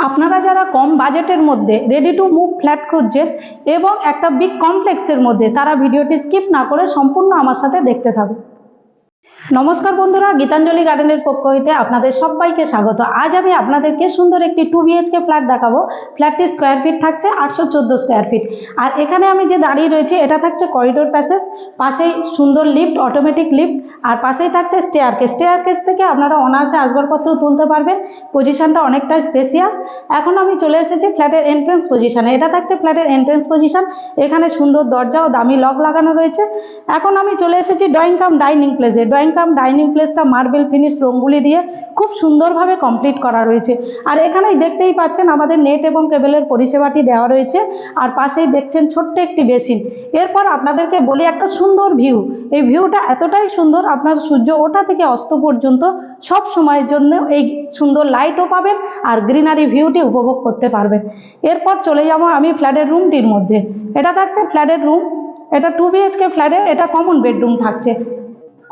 আপনারা যারা কম বাজেটের মধ্যে রেডি টু মুভ ফ্ল্যাট খুঁজছেন এবং একটা বিগ কমপ্লেক্সের মধ্যে, তারা ভিডিওটি স্কিপ না করে সম্পূর্ণ আমার সাথে দেখতে থাকুন। নমস্কার বন্ধুরা, গীতাঞ্জলি গার্ডেনের পক্ষ হইতে আপনাদের সবাইকে স্বাগত। আজ আমি আপনাদেরকে সুন্দর একটি 2 BHK ফ্ল্যাট দেখাবো। ফ্ল্যাটটি স্কোয়ার ফিট থাকছে 814 স্কোয়ার ফিট। আর এখানে আমি যে দাঁড়িয়ে রয়েছি এটা থাকছে করিডোর প্যাসেজ, পাশেই সুন্দর লিফট, অটোমেটিক লিফট, আর পাশেই থাকছে স্টেয়ারকেস থেকে আপনারা অনায়াসে আসবাবপত্র তুলতে পারবেন। পজিশনটা অনেকটাই স্পেসিয়াস। এখন আমি চলে এসেছি ফ্ল্যাটের এন্ট্রেন্স পজিশনে। এটা থাকছে ফ্ল্যাটের এন্ট্রেন্স পজিশন। এখানে সুন্দর দরজা ও দামি লক লাগানো রয়েছে। এখন আমি চলে এসেছি ড্রয়িং কাম ডাইনিং প্লেসে। ডাইনিং প্লেসটা মার্বেল ফিনিশ রঙগুলি দিয়ে খুব সুন্দরভাবে কমপ্লিট করা রয়েছে। আর এখানেই দেখতেই পাচ্ছেন আমাদের নেট এবং কেবলের পরিষেবাটি দেওয়া রয়েছে। আর পাশেই দেখছেন ছোট্ট একটি বেসিন। এরপর আপনাদেরকে বলি একটা সুন্দর ভিউ। এই ভিউটা এতটাই সুন্দর, আপনার সূর্য ওঠা থেকে অস্ত পর্যন্ত সব সময়ের জন্য এই সুন্দর লাইটও পাবেন আর গ্রিনারি ভিউটি উপভোগ করতে পারবেন। এরপর চলে যাব আমি ফ্ল্যাটের রুমটির মধ্যে। এটা থাকছে ফ্ল্যাটের রুম। এটা 2 BHK ফ্ল্যাটের এটা কমন বেডরুম থাকছে।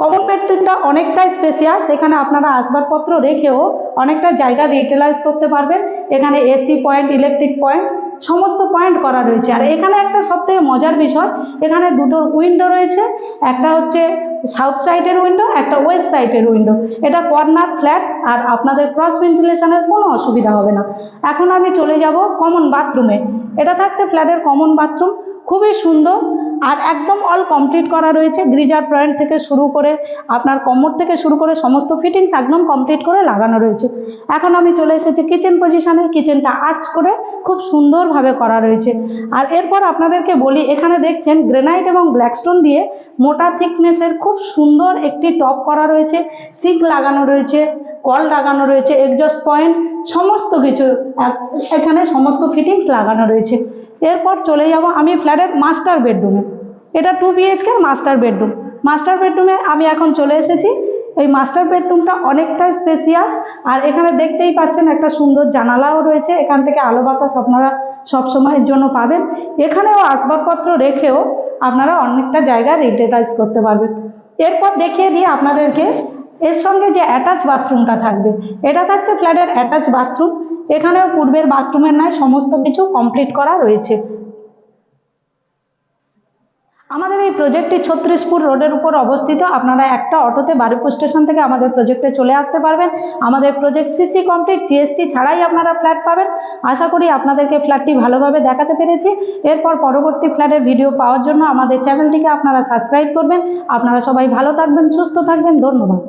কমন বেডরুমটা অনেকটাই স্পেসিয়াস। এখানে আপনারা আসবাবপত্র রেখেও অনেকটা জায়গা ইউটিলাইজ করতে পারবেন। এখানে এসি পয়েন্ট, ইলেকট্রিক পয়েন্ট, সমস্ত পয়েন্ট করা রয়েছে। আর এখানে একটা সবথেকে মজার বিষয়, এখানে দুটো উইন্ডো রয়েছে। একটা হচ্ছে সাউথ সাইডের উইন্ডো, একটা ওয়েস্ট সাইডের উইন্ডো। এটা কর্নার ফ্ল্যাট আর আপনাদের ক্রস ভেন্টিলেশনের কোনো অসুবিধা হবে না। এখন আমি চলে যাব কমন বাথরুমে। এটা থাকছে ফ্ল্যাটের কমন বাথরুম, খুবই সুন্দর আর একদম অল কমপ্লিট করা রয়েছে। গ্রিজার পয়েন্ট থেকে শুরু করে আপনার কমোড থেকে শুরু করে সমস্ত ফিটিংস একদম কমপ্লিট করে লাগানো রয়েছে। এখন আমি চলে এসেছি কিচেন পজিশনে। কিচেনটা আর্চ করে খুব সুন্দরভাবে করা রয়েছে। আর এরপর আপনাদেরকে বলি, এখানে দেখছেন গ্রেনাইট এবং ব্ল্যাকস্টোন দিয়ে মোটা থিকনেসের খুব সুন্দর একটি টপ করা রয়েছে। সিঙ্ক লাগানো রয়েছে, কল লাগানো রয়েছে, এক্সজস্ট পয়েন্ট, সমস্ত কিছু এখানে সমস্ত ফিটিংস লাগানো রয়েছে। এরপর চলে যাব আমি ফ্ল্যাটের মাস্টার বেডরুমে। এটা 2 BHK মাস্টার বেডরুম। মাস্টার বেডরুমে আমি এখন চলে এসেছি। এই মাস্টার বেডরুমটা অনেকটাই স্পেসিয়াস। আর এখানে দেখতেই পাচ্ছেন একটা সুন্দর জানালাও রয়েছে। এখান থেকে আলো বাতাস আপনারা সবসময়ের জন্য পাবেন। এখানেও আসবাবপত্র রেখেও আপনারা অনেকটা জায়গা ইউটিলাইজ করতে পারবেন। এরপর দেখিয়ে দিই আপনাদেরকে এর সঙ্গে যে অ্যাটাচ বাথরুমটা থাকবে। এটা থাকছে ফ্ল্যাটের অ্যাটাচ বাথরুম। এখানেও পূর্বের বাথরুমের ন্যায় সমস্ত কিছু কমপ্লিট করা রয়েছে। আমাদের এই প্রজেক্টটি 36পুর রোডের উপর অবস্থিত। আপনারা একটা অটোতে বারুইপুর স্টেশন থেকে আমাদের প্রজেক্টে চলে আসতে পারবেন। আমাদের প্রজেক্ট সিসি কমপ্লিট, জিএসটি ছাড়াই আপনারা ফ্ল্যাট পাবেন। আশা করি আপনাদেরকে ফ্ল্যাটটি ভালোভাবে দেখাতে পেরেছি। এরপর পরবর্তী ফ্ল্যাটের ভিডিও পাওয়ার জন্য আমাদের চ্যানেলটিকে আপনারা সাবস্ক্রাইব করবেন। আপনারা সবাই ভালো থাকবেন, সুস্থ থাকবেন। ধন্যবাদ।